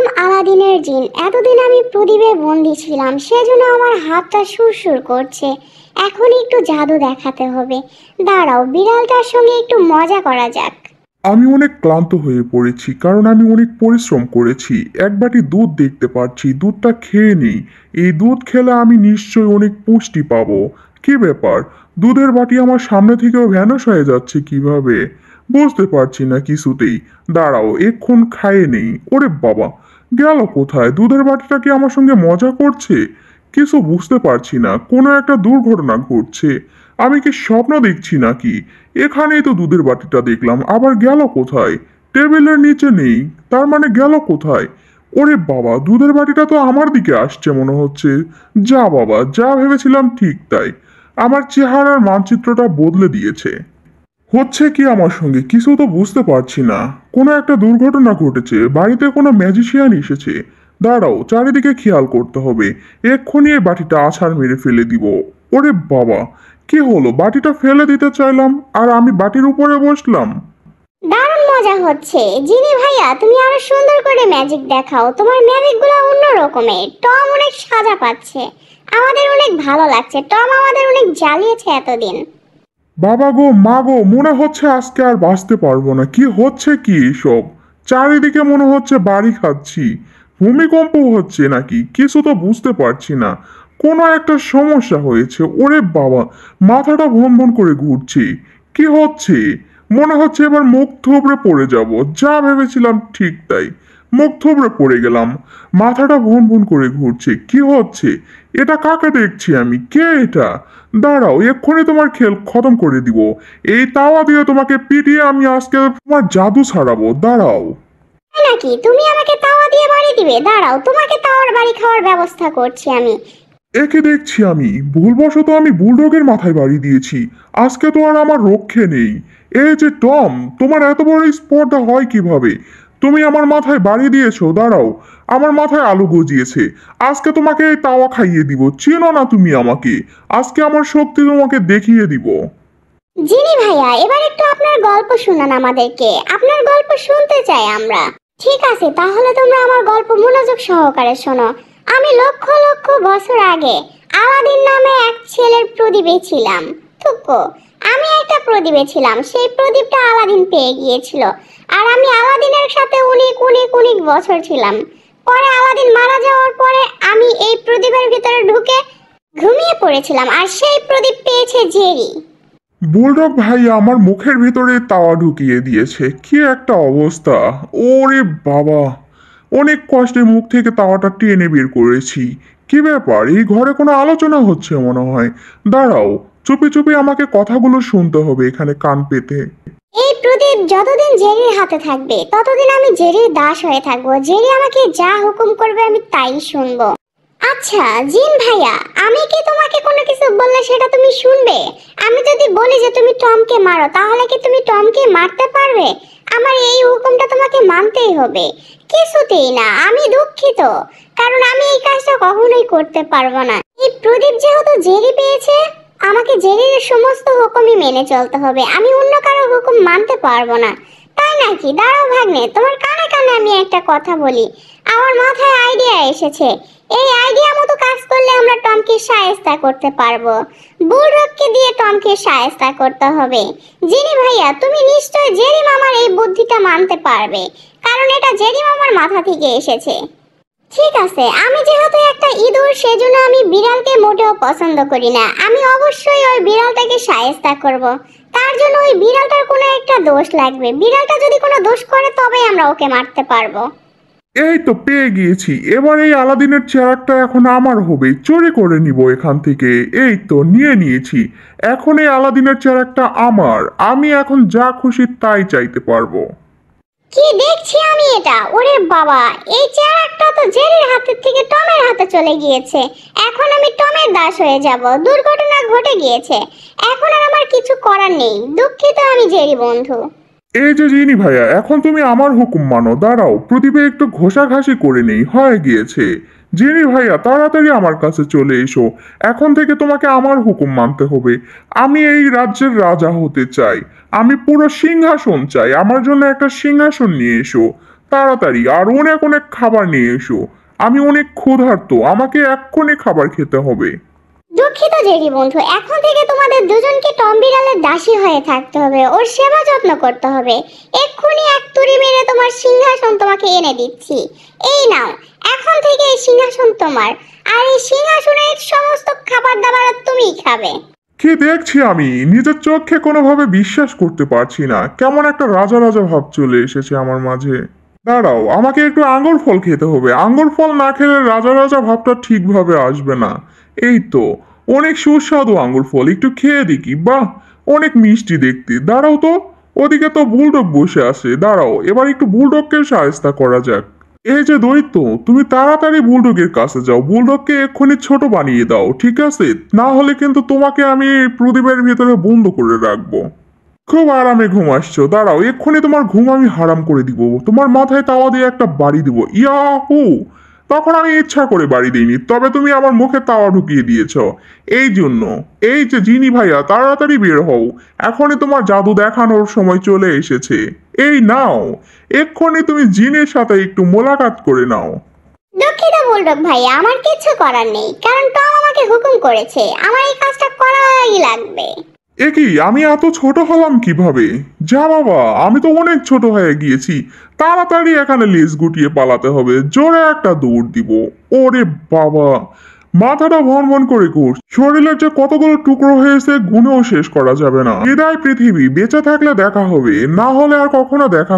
হলাম আলাদিনের জিন। এতদিন আমি প্রদীপে বন্দি ছিলাম, সেজন্য আমার হাতটা সুরসুর করছে। এখন একটু জাদু দেখাতে হবে। দাঁড়াও, বিড়ালটার সঙ্গে একটু মজা করা যাক। আমি অনেক ক্লান্ত হয়ে পড়েছি, কারণ আমি অনেক পরিশ্রম করেছি। এক বাটি দুধ দেখতে পাচ্ছি, দুধটা খেয়ে নিই। এই দুধ খেলে আমি নিশ্চয়ই অনেক পুষ্টি পাবো। কি ব্যাপার, দুধের বাটি আমার সামনে থেকেও ভ্যানিশ হয়ে যাচ্ছে কিভাবে? বুঝতে পারছি না কিছুতেই। দাঁড়াও, এক্ষুন খাইয়ে নেই। ওরে বাবা, গেল কোথায়? দুধের বাটিটা কি আমার সঙ্গে মজা করছে? কিছু বুঝতে পারছি না, কোনো একটা দুর্ঘটনা ঘটছে। আমি কি স্বপ্ন দেখছি নাকি? এখানেই তো দুধের বাটিটা দেখলাম, আবার গেল কোথায়? টেবিলের নিচে নেই, তার মানে গেল কোথায়? ওরে বাবা, দুধের বাটিটা তো আমার দিকে আসছে মনে হচ্ছে। যা বাবা, যা ভেবেছিলাম ঠিক তাই। আমার চেহারার মানচিত্রটা বদলে দিয়েছে। হচ্ছে কি আমার সঙ্গে কিছু তো বুঝতে পারছি না। কোনো একটা দুর্ঘটনা ঘটেছে, বাড়িতে কোনো ম্যাজিশিয়ান এসেছে। দাঁড়াও, চারিদিকে খেয়াল করতে হবে। এক্ষুনি এই বাটিটা আছাড় মেরে ফেলে দিব। ওরে বাবা, কি হলো? বাটিটা ফেলে দিতে চাইলাম আর আমি বাটির উপরে বসলাম। দারুণ মজা হচ্ছে। জিনি ভাইয়া, তুমি আরো সুন্দর করে ম্যাজিক দেখাও। তোমার ম্যাজিকগুলো অন্য রকমের। টম অনেক সাজা পাচ্ছে। আমাদের অনেক ভালো লাগছে। টম আমাদের অনেক জ্বালিয়েছে এতদিন। বাবা গো, মা গো, মনে হচ্ছে আজকে আর বাঁচতে পারবো না। কি হচ্ছে কি এসব? চারিদিকে মনে হচ্ছে বাড়ি খাচ্ছি। ভূমিকম্প হচ্ছে নাকি কিছু তো বুঝতে পারছি না। কোনো একটা সমস্যা হয়েছে। ওরে বাবা, মাথাটা ভন ভন করে ঘুরছে। কি হচ্ছে? মনে হচ্ছে এবার মুখ থুবড়ে পড়ে যাব। যা ভেবেছিলাম ঠিক তাই। মুখ থুবড়ে পড়ে গেলাম। মাথাটা ভন ভন করে ঘুরছে। কি হচ্ছে? এটা কাকে দেখছি আমি? কে এটা? দাঁড়াও, এক্ষুনি তোমার খেল খতম করে দিব। এই তাওয়া দিয়ে তোমাকে পিটিয়ে আমি আজকে তোমার জাদু ছাড়াবো। দাঁড়াও। তাই নাকি? তুমি আমাকে তাওয়া দিয়ে বাড়ি দিবে? দাঁড়াও, তোমাকে তাওয়ার বাড়ি খাওয়ার ব্যবস্থা করছি আমি। একে দেখছি আমি, ভুলবশত আমি বুলডগের মাথায় বাড়ি দিয়েছি। আজকে তো আর আমার রক্ষে নেই। এই যে টম, তোমার এত বড় স্পর্ধা হয় কিভাবে? তুমি আমার মাথায় বাড়ি দিয়েছো। দাঁড়াও, আমার মাথায় আলু গজিয়েছে। আজকে তোমাকে এই তাওয়া খাইয়ে দিব। চিনো না তুমি আমাকে? আজকে আমার শক্তি তোমাকে দেখিয়ে দিব। জিনি ভাইয়া, এবার একটু আপনার গল্প শুনান আমাদেরকে। আপনার গল্প শুনতে চাই আমরা। ঠিক আছে, তাহলে তোমরা আমার গল্প মনোযোগ সহকারে শোনো। আমি লক্ষ লক্ষ বছর আগে আলাদিন নামে এক ছেলের প্রদীপে ছিলাম। থুকো, আমি একটা প্রদীপে ছিলাম। সেই প্রদীপটা আলাদিন পেয়ে গিয়েছিল। আর আমি আলাদিনের সাথে অনেক অনেক অনেক বছর ছিলাম। পরে আলাদিন মারা যাওয়ার পরে আমি এই প্রদীপের ভিতরে ঢুকে ঘুমিয়ে পড়েছিলাম। আর সেই প্রদীপ পেয়েছে জেরি। বুলডগ ভাই আমার মুখের ভিতরে তাওয়া ঢুকিয়ে দিয়েছে। কি একটা অবস্থা! ওরে বাবা, অনেক কষ্টে মুখ থেকে তাওয়াটা টেনে বের করেছি। কি ব্যাপার, এই ঘরে কোনো আলোচনা হচ্ছে মনে হয়। দাঁড়াও, চুপি চুপি আমাকে কথাগুলো শুনতে হবে এখানে কান পেতে। এই প্রদীপ যতদিন জেরির হাতে থাকবে ততদিন আমি জেরির দাস হয়ে থাকবো। জেরি আমাকে যা হুকুম করবে আমি তাই শুনবো। আচ্ছা জিন ভাইয়া, আমি কি তোমাকে কোনো কিছু বললে সেটা তুমি শুনবে? আমি যদি বলি যে তুমি টমকে মারো, তাহলে কি তুমি টমকে মারতে পারবে? আমার এই হুকুমটা তোমাকে মানতেই হবে। কিছুতেই না, আমি দুঃখিত। কারণ আমি এই কাজটা কখনোই করতে পারবো না। এই প্রদীপ যেহেতু জেরি পেয়েছে, আমাকে জেরির সমস্ত হুকুমই মেনে চলতে হবে। আমি অন্য কারো হুকুম মানতে পারবো না। তাই নাকি? দাঁড়াও ভাগ্নে, তোমার কানে কানে আমি একটা কথা বলি। আমার মাথায় আইডিয়া এসেছে। এই আইডিয়া মতো কাজ করলে আমরা টমকে শায়েস্তা করতে পারবো। বুলডগকে দিয়ে টমকে শায়েস্তা করতে হবে। জিনি ভাইয়া, তুমি নিশ্চয় জেরি মামার এই বুদ্ধিটা মানতে পারবে, কারণ এটা জেরি মামার মাথা থেকে এসেছে। ঠিক আছে, আমি যেহেতু একটা ইঁদুর, সেজন্য আমি বিড়ালকে মোটেও পছন্দ করি না। আমি অবশ্যই ওই বিড়ালটাকে শায়েস্তা করব। তার জন্য ওই বিড়ালটার কোনো একটা দোষ লাগবে। বিড়ালটা যদি কোনো দোষ করে তবে আমরা ওকে মারতে পারবো। এই তো পেয়ে গিয়েছি। এবার এই আলাদিনের চেয়ারটা এখন আমার হবে। চুরি করে নিব এখান থেকে। এই তো নিয়ে নিয়েছি। এখন এই আলাদিনের চেয়ারটা আমার। আমি এখন যা খুশি তাই চাইতে পারবো। কি দেখছি আমি এটা? ওরে বাবা, এই চেয়ারটা তো জেরির হাতের থেকে টমের হাতে চলে গিয়েছে। এখন আমি টমের দাস হয়ে যাব। দুর্ঘটনা ঘটে গিয়েছে। এখন আর আমার কিছু করার নেই। দুঃখিত আমি জেরি বন্ধু। এই যে জিনি ভাইয়া, এখন তুমি আমার হুকুম মানো। দাঁড়াও, প্রদীপে একটু ঘষাঘাষি করে নেই, হয়ে গিয়েছে। জিনি ভাইয়া, তাড়াতাড়ি আমার কাছে চলে এসো। এখন থেকে তোমাকে আমার হুকুম মানতে হবে। আমি এই রাজ্যের রাজা হতে চাই। আমি পুরো সিংহাসন চাই। আমার জন্য একটা সিংহাসন নিয়ে এসো। তাড়াতাড়ি আর অনেক অনেক খাবার নিয়ে এসো। আমি অনেক ক্ষুধার্ত, আমাকে এক্ষুনি খাবার খেতে হবে। দুঃখিত জেরি বন্ধু, এখন থেকে তোমাদের দুজনকে টম বিড়ালের দাসী হয়ে থাকতে হবে, ওর সেবা যত্ন করতে হবে। এক্ষুনি এক তুড়ি মেরে তোমার সিংহাসন তোমাকে এনে দিচ্ছি। এই নাও, এখন থেকে এই সিংহাসন তোমার, আর এই সিংহাসনের সমস্ত খাবার দাবার তুমিই খাবে। কি দেখছি আমি, নিজের চোখে কোনোভাবে বিশ্বাস করতে পারছি না। কেমন একটা রাজা রাজা ভাব চলে এসেছে আমার মাঝে। দাঁড়াও, আমাকে একটু আঙ্গুর ফল খেতে হবে। আঙ্গুর ফল না খেলে রাজা রাজা ভাবটা ঠিকভাবে আসবে না। এই তো, অনেক সুস্বাদু আঙ্গুর ফল, একটু খেয়ে দেখি। বাহ, অনেক মিষ্টি দেখতে। দাঁড়াও তো, ওদিকে তো বুলডগ বসে আছে। দাঁড়াও, এবার একটু বুলডগকে সাহায্য করা যাক। এই যে দৈত্য, তুমি তাড়াতাড়ি বুলডগের কাছে যাও, বুলডগকে এক্ষুনি ছোট বানিয়ে দাও, ঠিক আছে? না হলে কিন্তু তোমাকে আমি এই প্রদীপের ভিতরে বন্ধ করে রাখবো। খুব আরামে ঘুম আসছো, দাঁড়াও এক্ষুনি তোমার ঘুম আমি হারাম করে দিব। তোমার মাথায় তাওয়া দিয়ে একটা বাড়ি দিব, ইয়াহু! তখন আমি ইচ্ছা করে বাড়ি দিইনি, তবে তুমি আমার মুখে তাওয়া ঢুকিয়ে দিয়েছ। এই জন্য, এই যে জিনি ভাইয়া, তাড়াতাড়ি বের হও, এখনই তোমার জাদু দেখানোর সময় চলে এসেছে। এই নাও, এক্ষুনি তুমি জিনের সাথে একটু মোলাকাত করে নাও। দুঃখিত বুলডগ ভাই, আমার কিছু করার নেই, কারণ টম আমাকে হুকুম করেছে, আমার এই কাজটা করাই লাগবে। এ কি, আমি এত ছোট হলাম কিভাবে? যা বাবা, আমি তো অনেক ছোট হয়ে গিয়েছি। তাড়াতাড়ি এখানে লেজ গুটিয়ে পালাতে হবে, জোরে একটা দৌড় দিব। ওরে বাবা, মাথাটা ভন ভন করে ঘুর, শরীরের যে কতগুলো টুকরো হয়েছে গুনেও শেষ করা যাবে না। বিদায় পৃথিবী, বেঁচে থাকলে দেখা হবে, না হলে আর কখনো দেখা